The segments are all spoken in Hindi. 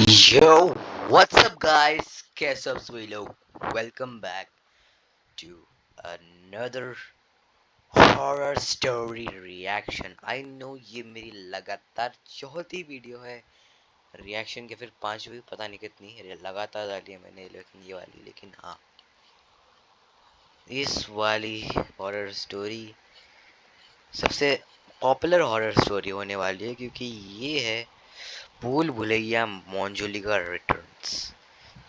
Yo, what's up guys? कैसे आप सभी लोग? Welcome back to another horror story reaction. I know ये मेरी लगातार चौथी वीडियो है रिएक्शन के, फिर पांचवी पता नहीं कितनी लगातार डाली है मैंने, लेकिन ये वाली, लेकिन हाँ, इस वाली हॉरर स्टोरी सबसे पॉपुलर हॉरर स्टोरी होने वाली है, क्योंकि ये है भूल भुलैया मोंजुलिका रिटर्न्स,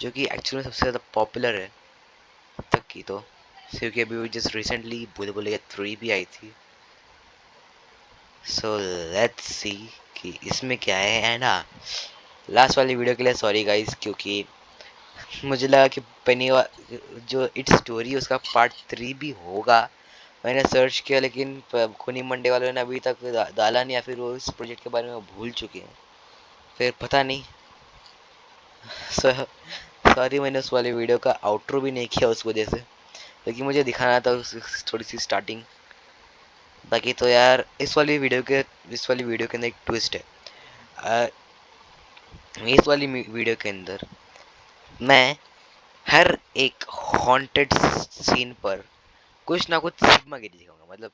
जो कि एक्चुअली सबसे ज़्यादा पॉपुलर है अब तक की। तो क्योंकि अभी जस्ट रिसेंटली भूल भुलैया 3 भी आई थी। सो लेट्स सी कि इसमें क्या है। एंड हाँ, लास्ट वाली वीडियो के लिए सॉरी गाइस, क्योंकि मुझे लगा कि पेनी जो इट्स स्टोरी उसका पार्ट 3 भी होगा। मैंने सर्च किया, लेकिन खूनी मंडे वालों ने अभी तक डाला नहीं, या फिर वो इस प्रोजेक्ट के बारे में भूल चुके हैं, फिर पता नहीं। सॉरी, मैंने उस वाली वीडियो का आउटरो भी नहीं किया उस वजह से, क्योंकि मुझे दिखाना था थोड़ी सी स्टार्टिंग। बाकी तो यार इस वाली वीडियो के अंदर एक ट्विस्ट है। अ, इस वाली वीडियो के अंदर मैं हर एक हॉन्टेड सीन पर कुछ ना कुछ सिग्मा गिरी दिखाऊंगा, मतलब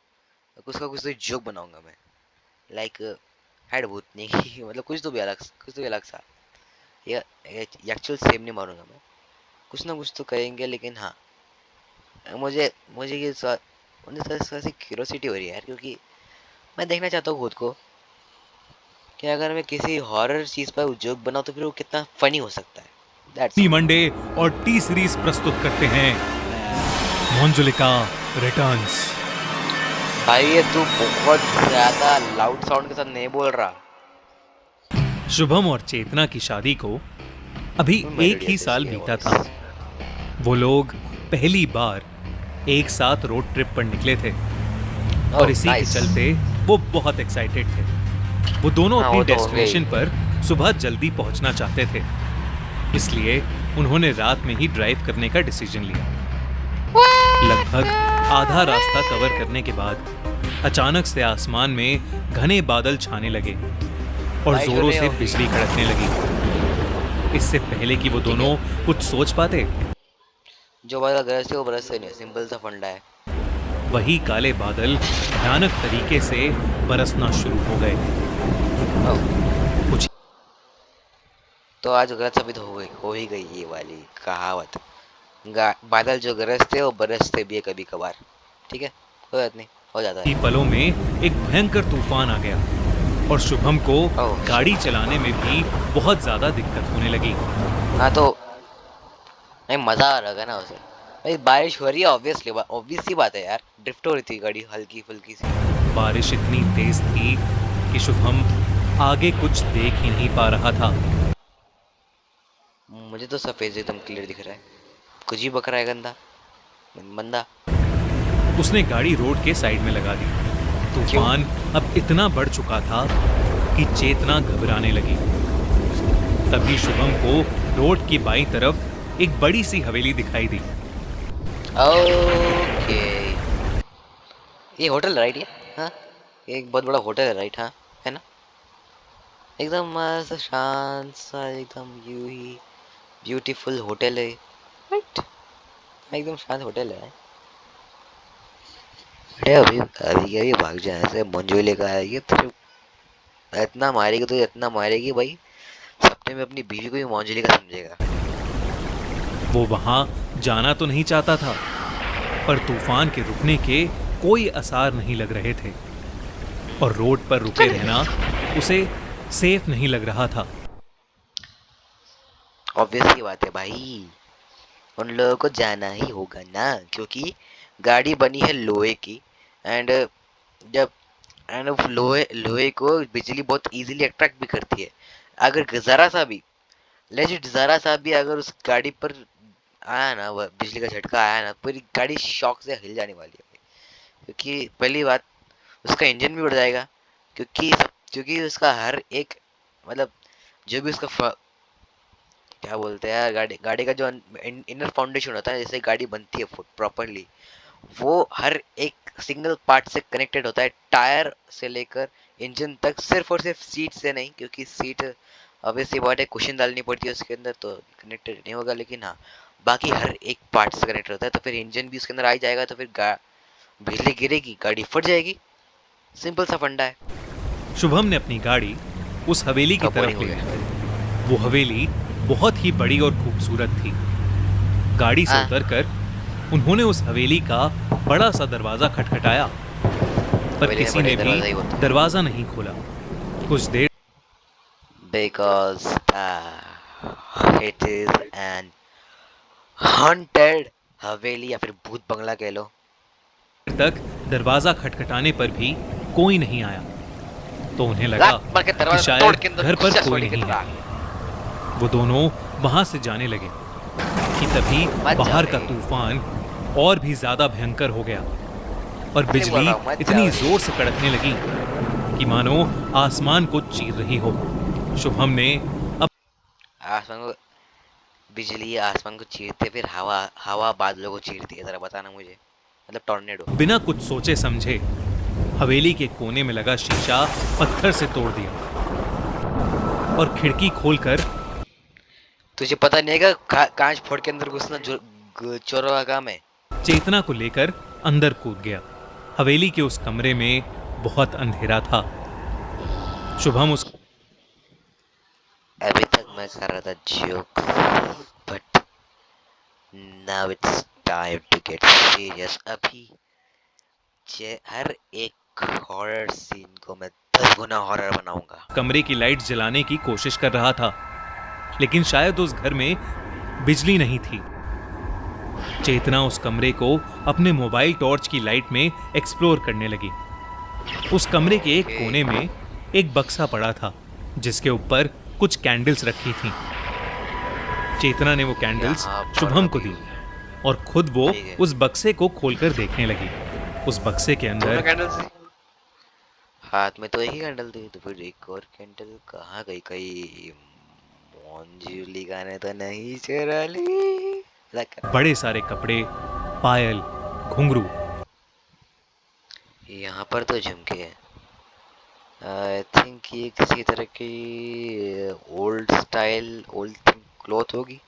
कुछ का कुछ तो जोक बनाऊंगा मैं, लाइक हेड भूतनी की मतलब कुछ तो भी अलग सा, ये एक्चुअल सेम नहीं मारूंगा मैं, कुछ ना कुछ तो करेंगे। लेकिन हाँ, मुझे मुझे ये मुझे थोड़ा सी क्यूरोसिटी हो रही है यार, क्योंकि मैं देखना चाहता हूँ खुद को कि अगर मैं किसी हॉरर चीज पर जोक बनाऊं तो फिर वो कितना फनी हो सकता है। That's T all. मंडे और टी सीरीज प्रस्तुत करते हैं मोंजुलिका रिटर्न्स। भाई ये तू बहुत ज्यादा लाउड साउंड के साथ नहीं बोल रहा। शुभम और चेतना की शादी को अभी एक मेलोडियस ही है साल इसकी बीता वॉइस। था। वो लोग पहली बार एक साथ रोड ट्रिप पर निकले थे और ओह इसी के नाइस। चलते वो बहुत एक्साइटेड थे। वो दोनों हाँ अपनी वो तो हो डेस्टिनेशन गई। पर सुबह जल्दी पहुंचना चाहते थे, इसलिए उन्होंने रात में ही ड्राइव करने का डिसीजन लिया। लगभग आधा रास्ता कवर करने के बाद अचानक से आसमान में घने बादल छाने लगे और बारिश जोरों होने से होगी। बिजली कड़कने लगी। इससे पहले कि वो ठीक है, दोनों कुछ सोच पाते, जो वाला गरज से वो बरस से नहीं, सिंपल सा फंडा है। वही काले बादल भयानक तरीके से बरसना शुरू हो गए। ओह, कुछ तो आज गलत साबित हो ही गई ये वाली कहावत। बादल जो गरजते वो बरसते भी है कभी कभार। ठीक है, कोई बात नहीं, हो जाता ही है। पलों में एक भयंकर तूफान आ गया और शुभम को ओह गाड़ी शिट। चलाने में भी बहुत ज्यादा दिक्कत होने लगी। हाँ तो नहीं, मजा आ रहा है ना उसे। भाई बारिश हो रही है, ऑब्वियस सी बात है यार, ड्रिफ्ट हो रही थी गाड़ी हल्की फुल्की सी। बारिश इतनी तेज थी कि शुभम आगे कुछ देख ही नहीं पा रहा था। मुझे तो सफेद एकदम क्लियर दिख रहा है, कुछ ही बक रहा है गंदा बंदा। उसने गाड़ी रोड के साइड में लगा दी। क्यों? तूफान अब इतना बढ़ चुका था कि चेतना घबराने लगी। तभी शुभम को रोड की बाईं तरफ एक बड़ी सी हवेली दिखाई दी। ओके, ये होटल राइट है। हाँ, ये एक बहुत बड़ा होटल है राइट, हाँ है ना। एकदम मस्त शांत सा, एकदम यू ही ब्यूटीफुल होटल है, राइट। एकदम शांत होटल है। अरे अभी अभी अभी भाग जाए ऐसे मंजूले का है ये तो, तो इतना मारेगी भाई, सपने में अपनी बीवी को भी मंजूली का समझेगा। वो वहां जाना तो नहीं चाहता था, पर तूफान के रुकने के कोई आसार नहीं लग रहे थे और रोड पर रुके रहना उसे सेफ नहीं लग रहा था। ऑब्वियस की बात है भाई, उन लोगों को जाना ही होगा ना, क्योंकि गाड़ी बनी है लोहे की। एंड जब एंड लोहे लोहे को बिजली बहुत इजीली अट्रैक्ट भी करती है। अगर जरा सा भी, लेजिट जरा सा भी अगर उस गाड़ी पर आया ना, वह बिजली का झटका आया ना, पूरी गाड़ी शॉक से हिल जाने वाली है। क्योंकि पहली बात, उसका इंजन भी उड़ जाएगा, क्योंकि क्योंकि उसका हर एक, मतलब जो भी उसका क्या बोलते हैं यार, गाड़ी गाड़ी का जो इनर फाउंडेशन होता है, जैसे गाड़ी बनती है प्रॉपरली, वो हर एक सिंगल पार्ट से कनेक्टेड होता है, टायर से लेकर इंजन तक। सिर्फ और सिर्फ सीट से नहीं, क्योंकि सीट अब ऐसी बात है, क्वेश्चन डालनी पड़ती है उसके अंदर तो कनेक्टेड नहीं होगा, लेकिन हाँ बाकी हर एक पार्ट से कनेक्ट होता है। तो फिर इंजन भी उसके अंदर आ ही जाएगा, तो फिर बिजली गिरेगी, गाड़ी फट जाएगी। सिंपल सा फंडा है। शुभम ने अपनी गाड़ी उस हवेली की तरफ ले ली। वो हवेली बहुत ही बड़ी और खूबसूरत थी। गाड़ी से उतरकर उन्होंने उस हवेली का बड़ा सा दरवाजा खटखटाया, पर किसी ने भी दरवाजा नहीं खोला। कुछ देर because it is an haunted हवेली या फिर भूत बंगला कह लो। तक दरवाजा खटखटाने पर भी कोई नहीं आया, तो उन्हें लगा कि शायद घर पर कोई नहीं है। वो दोनों वहां से जाने लगे कि तभी बाहर का तूफान और भी ज्यादा भयंकर हो गया और बिजली इतनी जोर से कड़कने लगी कि मानो आसमान को चीर रही हो। शुभम ने आसमान को, बिजली आसमान को चीरते, फिर हवा बादलों को चीरती है। जरा बताना मुझे, मतलब टॉर्नेडो। बिना कुछ सोचे समझे हवेली के कोने में लगा शीशा पत्थर से तोड़ दिया और खिड़की खोलकर, तुझे पता नहीं है क्या कांच फोड़ के अंदर घुसना चोरों का काम है, चेतना को लेकर अंदर कूद गया। हवेली के उस कमरे में बहुत अंधेरा था। शुभम उस अभी तक मैं कर रहा था joke, but now it's time to get serious. अभी हर एक हॉरर सीन को मैं 10 गुना हॉरर बनाऊंगा। कमरे की लाइट जलाने की कोशिश कर रहा था, लेकिन शायद उस घर में बिजली नहीं थी। चेतना उस कमरे को अपने मोबाइल टॉर्च की लाइट में एक्सप्लोर करने लगी। उस कमरे के एक कोने में एक बक्सा पड़ा था जिसके ऊपर कुछ कैंडल्स रखी थी। चेतना ने वो कैंडल्स शुभम को दी और खुद वो उस बक्से को खोलकर देखने लगी। उस बक्से के अंदर हाथ में तो एक ही कैंडल थी, तो फिर एक और कैंडल कहाँ गई? कहीं मंजूलिका ने तो नहीं चुरा ली? बड़े सारे कपड़े, पायल, घुंघरू। यहाँ पर तो झुमके हैं। आई थिंक ये किसी तरह की ओल्ड स्टाइल ओल्ड क्लॉथ होगी,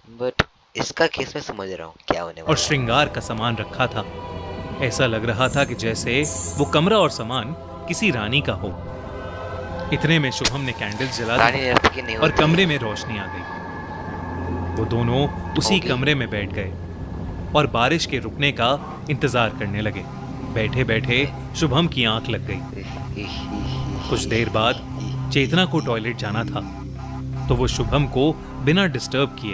बट इसका केस मैं समझ रहा हूँ क्या होने वाला। और श्रृंगार का सामान रखा था। ऐसा लग रहा था कि जैसे वो कमरा और सामान किसी रानी का हो। इतने में शुभम ने कैंडल्स जला दी और कमरे में रोशनी आ गई। वो दोनों उसी कमरे में बैठ गए और बारिश के रुकने का इंतजार करने लगे। बैठे बैठे शुभम की आंख लग गई। कुछ देर बाद चेतना को टॉयलेट जाना था, तो वो शुभम को बिना डिस्टर्ब किए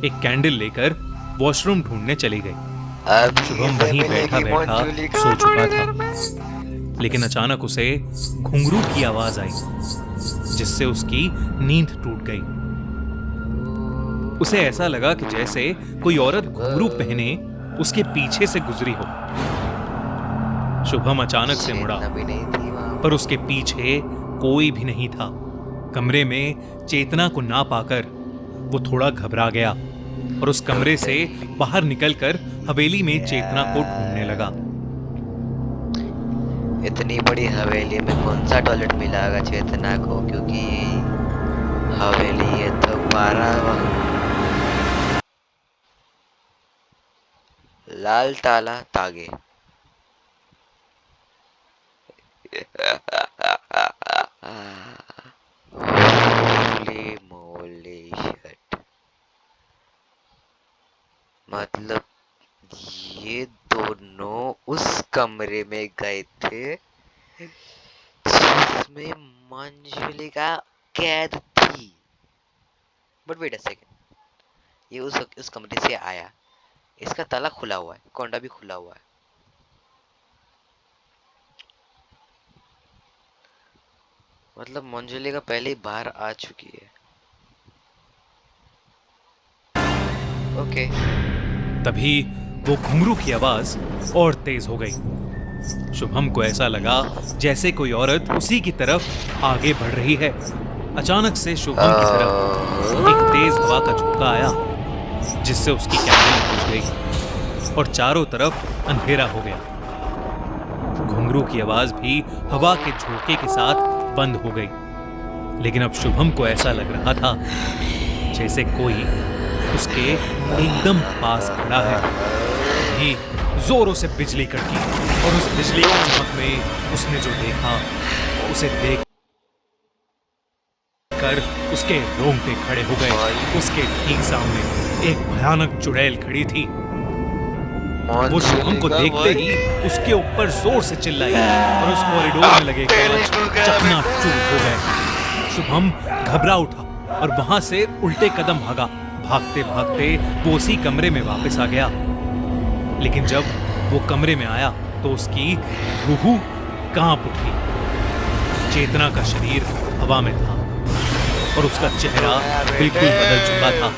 एक कैंडल लेकर वॉशरूम ढूंढने चली गई। शुभम वहीं बैठा बैठा सो चुका था, लेकिन अचानक उसे घुंघरू की आवाज आई जिससे उसकी नींद टूट गई। उसे ऐसा लगा कि जैसे कोई औरत घुंघरू पहने उसके पीछे से गुजरी हो। शुभम अचानक से मुड़ा, पर उसके पीछे कोई भी नहीं था। कमरे में चेतना को ना पाकर वो थोड़ा घबरा गया और उस कमरे से बाहर निकलकर हवेली में चेतना को ढूंढने लगा। इतनी बड़ी हवेली में कौन सा टॉयलेट मिलेगा चेतना को, क्योंकि हवेली है तो 12 लाल ताला तागे। होली मोली शट, मतलब ये दोनों उस कमरे में गए थे जिसमें मंजुलिका कैद थी। बट वेट अ सेकंड, ये उस कमरे से आया, इसका ताला खुला हुआ है, कोंडा भी खुला हुआ है। मतलब मंजुलिका पहले ही बाहर आ चुकी है। ओके। तभी वो घुंघरू की आवाज और तेज हो गई। शुभम को ऐसा लगा जैसे कोई औरत उसी की तरफ आगे बढ़ रही है। अचानक से शुभम की तरफ एक तेज हवा का झोंका आया जिससे उसकी कैंडल बुझ गई और चारों तरफ अंधेरा हो गया। घुंघरू की आवाज भी हवा के झोंके के साथ बंद हो गई। लेकिन अब शुभम को ऐसा लग रहा था जैसे कोई उसके एकदम पास खड़ा है। तभी जोरों से बिजली कड़की और उस बिजली की चमक में उसने जो देखा उसे देख कर उसके रोंगटे खड़े हो गए। उसके ठीक सामने एक भयानक चुड़ैल खड़ी थी। वो शुभम को देखते ही उसके ऊपर जोर से चिल्लाई और उस कॉरिडोर में लगे कांच चकनाचूर हो गए। शुभम घबरा उठा और वहां से उल्टे कदम भागा। भागते भागते वो उसी कमरे में वापस आ गया। लेकिन जब वो कमरे में आया तो उसकी रूह कांप उठी। चेतना का शरीर हवा में था और उसका चेहरा बिल्कुल बदल चुका था।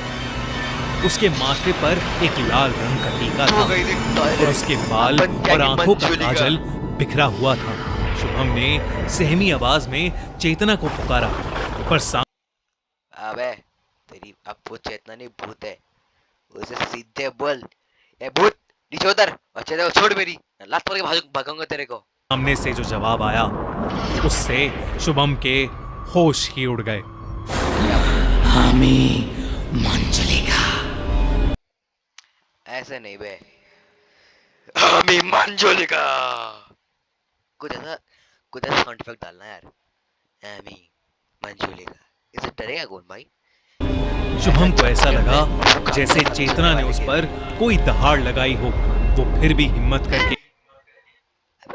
उसके माथे पर एक लाल रंग का टीका था और उसके बाल और आंखों का काजल बिखरा हुआ था। शुभम ने सहमी आवाज में चेतना को पुकारा पर अबे तेरी अब वो चेतना नहीं भूत है, उसे सीधे बोल ए भूत नीचे उतर और चेतना को छोड़ मेरी, लात मार के भागूंगा तेरे को। सामने से जो जवाब आया उससे शुभम के होश ही उड़ गए। हमें मंजुलिका ऐसे नहीं बे, हमें मंजुलिका कुछ ऐसा साउंड इफेक्ट डालना यार। हमें मंजुलिका, इससे डरेगा कौन भाई। शुभम को ऐसा लगा जैसे चेतना ने उस पर कोई दहाड़ लगाई हो। वो फिर भी हिम्मत करके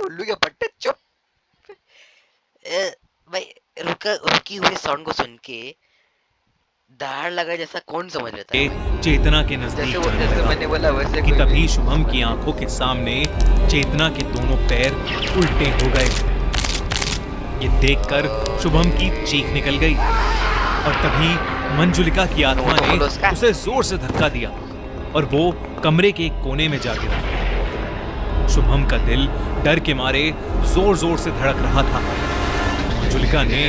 उल्लू के पट्टे चुप। भाई रुकी हुए साउंड को सुन के दहाड़ लगा जैसा कौन समझ लेता है। चेतना के नजदीक जैसे मैंने बोला वैसे कि तभी शुभम की आंखों के सामने चेतना के दोनों पैर उल्टे हो गए। ये देखकर शुभम की चीख निकल गई और तभी मंजुलिका की आत्मा ने उसे जोर से धक्का दिया और वो कमरे के एक कोने में जा गिरा। शुभम का दिल डर के मारे जोर जोर से धड़क रहा था। मंजुलिका ने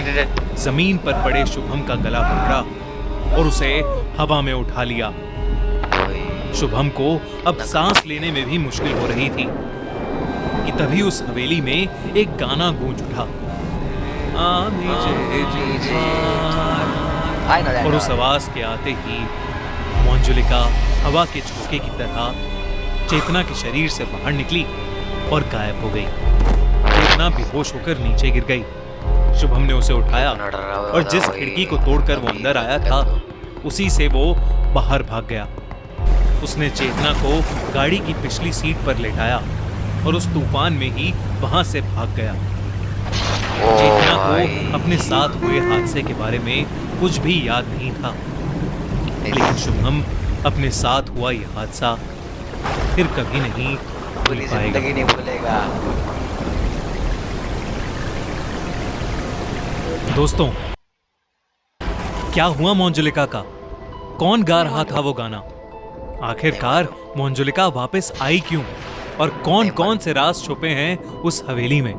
जमीन पर पड़े शुभम का गला पकड़ा और उसे हवा में उठा लिया। शुभम को अब सांस लेने में भी मुश्किल हो रही थी कि तभी उस हवेली में एक गाना गूंज उठा। और उस आवाज के आते ही मंजुलिका हवा के झोंके की तरह चेतना के शरीर से बाहर निकली और गायब हो गई। चेतना बेहोश होकर नीचे गिर गई। शुभम ने उसे उठाया और जिस खिड़की को तोड़कर वो अंदर आया था उसी से वो बाहर भाग गया। उसने चेतना को गाड़ी की पिछली सीट पर लेटाया और उस तूफान में ही वहां से भाग गया। चेतना को अपने साथ हुए हादसे के बारे में कुछ भी याद नहीं था, लेकिन शुभम अपने साथ हुआ यह हादसा फिर कभी नहीं भूल पाएगा। नहीं भूलेगा। दोस्तों, क्या हुआ मंजुलिका का? कौन गा रहा था वो गाना? आखिरकार मंजुलिका वापस आई क्यों? और कौन कौन से राज छुपे हैं उस हवेली में?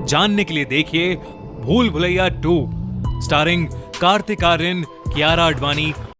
जानने के लिए देखिए भूल भुलैया 2 स्टारिंग कार्तिक आर्यन, कियारा आडवाणी